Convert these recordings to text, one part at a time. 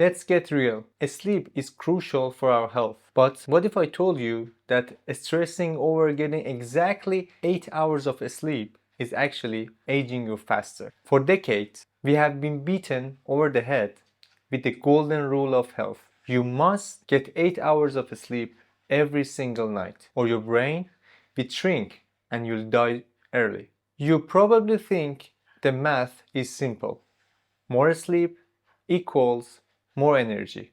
Let's get real. Sleep is crucial for our health. But what if I told you that stressing over getting exactly 8 hours of sleep is actually aging you faster? For decades, we have been beaten over the head with the golden rule of health. You must get 8 hours of sleep every single night, or your brain will shrink and you'll die early. You probably think the math is simple. More sleep equals more energy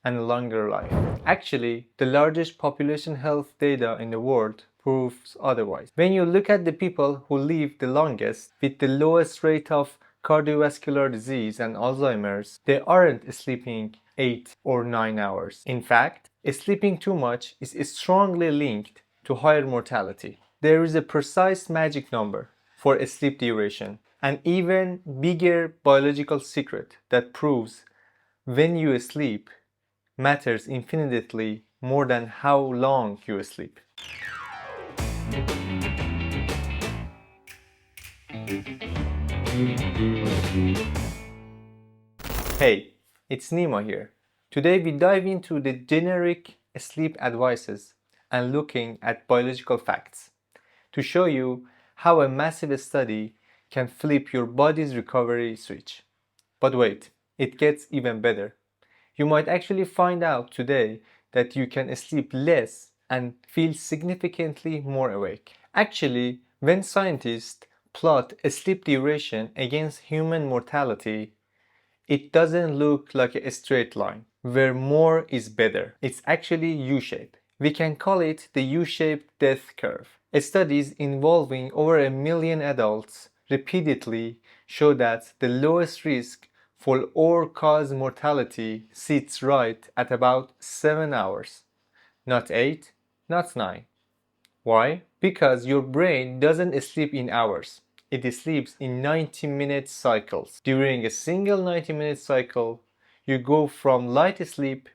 and a longer life. Actually, the largest population health data in the world proves otherwise. When you look at the people who live the longest with the lowest rate of cardiovascular disease and Alzheimer's, they aren't sleeping 8 or 9 hours. In fact, sleeping too much is strongly linked to higher mortality. There is a precise magic number for sleep duration, an even bigger biological secret that proves when you sleep matters infinitely more than how long you sleep. Hey, it's Nima here. Today we dive into the generic sleep advices and looking at biological facts to show you how a massive study can flip your body's recovery switch. But wait, it gets even better. You might actually find out today that you can sleep less and feel significantly more awake. Actually, when scientists plot a sleep duration against human mortality, it doesn't look like a straight line where more is better. It's actually U-shaped. We can call it the U-shaped death curve. Studies involving over 1 million adults repeatedly show that the lowest risk for all-cause mortality sits right at about 7 hours. Not 8, not 9. Why? Because your brain doesn't sleep in hours. It sleeps in 90-minute cycles. During a single 90-minute cycle, you go from light sleep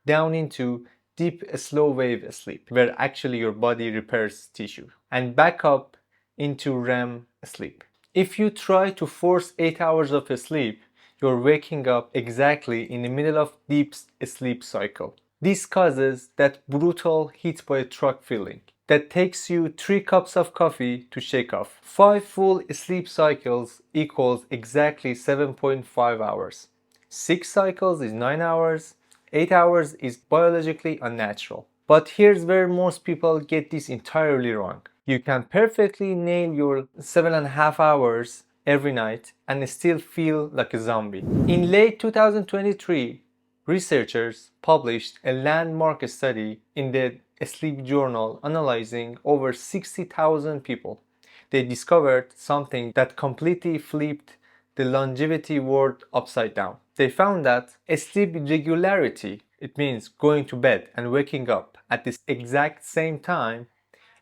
down into deep slow wave sleep, where actually your body repairs tissue, and back up into REM sleep. If you try to force 8 hours of sleep, you're waking up exactly in the middle of deep sleep cycle. This causes that brutal hit by a truck feeling that takes you 3 cups of coffee to shake off. 5 full sleep cycles equals exactly 7.5 hours. 6 cycles is 9 hours. 8 hours is biologically unnatural. But here's where most people get this entirely wrong. You can perfectly nail your 7.5 hours every night and still feel like a zombie. In late 2023, researchers published a landmark study in the Sleep Journal analyzing over 60,000 people. They discovered something that completely flipped the longevity world upside down. They found that sleep regularity, it means going to bed and waking up at this exact same time,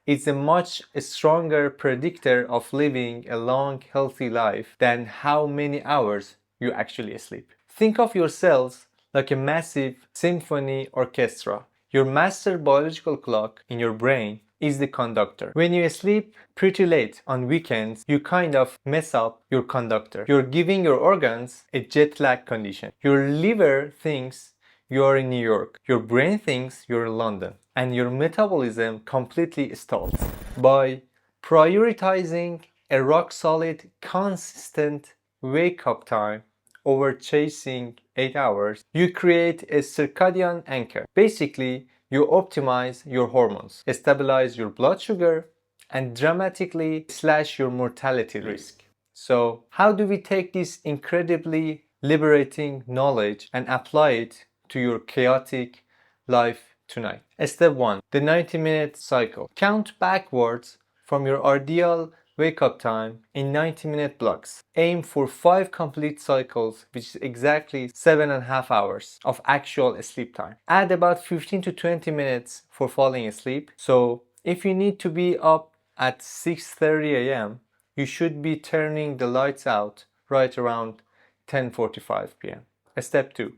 is a much stronger predictor of living a long, healthy life than how many hours you actually sleep. Think of yourselves like a massive symphony orchestra. Your master biological clock in your brain is the conductor. When you sleep pretty late on weekends, you kind of mess up your conductor. You're giving your organs a jet lag condition. Your liver thinks you're in New York. Your brain thinks you're in London. And your metabolism completely stalls. By prioritizing a rock-solid, consistent wake-up time over chasing 8 hours, you create a circadian anchor. Basically, you optimize your hormones, stabilize your blood sugar, and dramatically slash your mortality risk. So, how do we take this incredibly liberating knowledge and apply it to your chaotic life tonight? Step 1. The 90-minute cycle. Count backwards from your ideal wake-up time in 90-minute blocks. Aim for 5 complete cycles, which is exactly 7.5 hours of actual sleep time. Add about 15 to 20 minutes for falling asleep. So if you need to be up at 6:30 a.m., you should be turning the lights out right around 10:45 p.m. Step 2.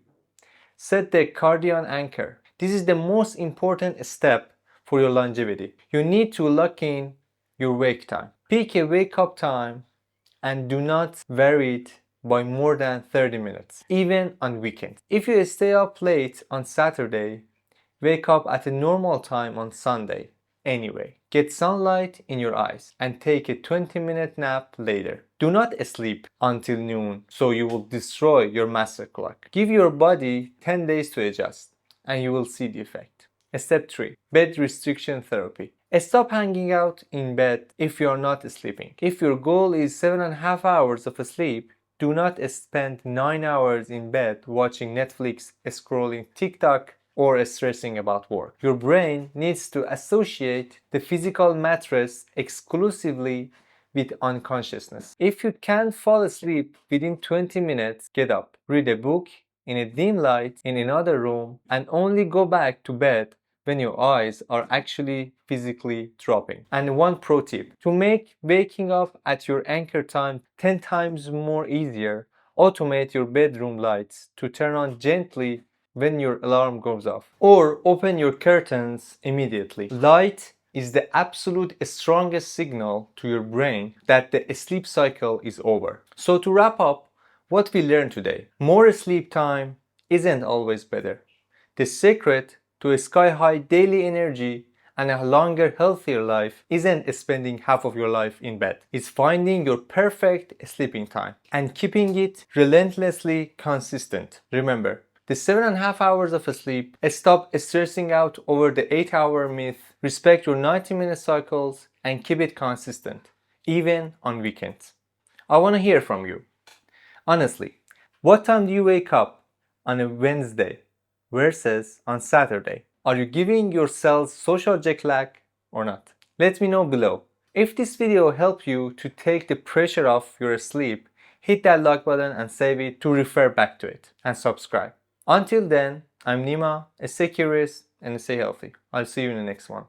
Set the cardian anchor. This is the most important step for your longevity. You need to lock in your wake time. Pick a wake up time and do not vary it by more than 30 minutes, even on weekends. If you stay up late on Saturday, wake up at a normal time on Sunday. Anyway, get sunlight in your eyes and take a 20-minute nap later. Do not sleep until noon so you will destroy your master clock. Give your body 10 days to adjust and you will see the effect. Step 3. Bed restriction therapy. Stop hanging out in bed if you are not sleeping. If your goal is 7.5 hours of sleep, do not spend 9 hours in bed watching Netflix, scrolling TikTok, or stressing about work. Your brain needs to associate the physical mattress exclusively with unconsciousness. If you can't fall asleep within 20 minutes, get up, read a book in a dim light in another room, and only go back to bed when your eyes are actually physically dropping. And one pro tip, to make waking up at your anchor time 10 times more easier, automate your bedroom lights to turn on gently when your alarm goes off, or open your curtains immediately. Light is the absolute strongest signal to your brain that the sleep cycle is over. So to wrap up what we learned today, more sleep time isn't always better. The secret to a sky-high daily energy and a longer, healthier life isn't spending half of your life in bed. It's finding your perfect sleeping time and keeping it relentlessly consistent. Remember, the 7.5 hours of sleep, stop stressing out over the 8-hour myth, respect your 90-minute cycles, and keep it consistent, even on weekends. I want to hear from you. Honestly, what time do you wake up on a Wednesday versus on Saturday? Are you giving yourselves social jet lag or not? Let me know below. If this video helped you to take the pressure off your sleep, hit that like button and save it to refer back to it, and subscribe. Until then, I'm Nima, stay curious and stay healthy. I'll see you in the next one.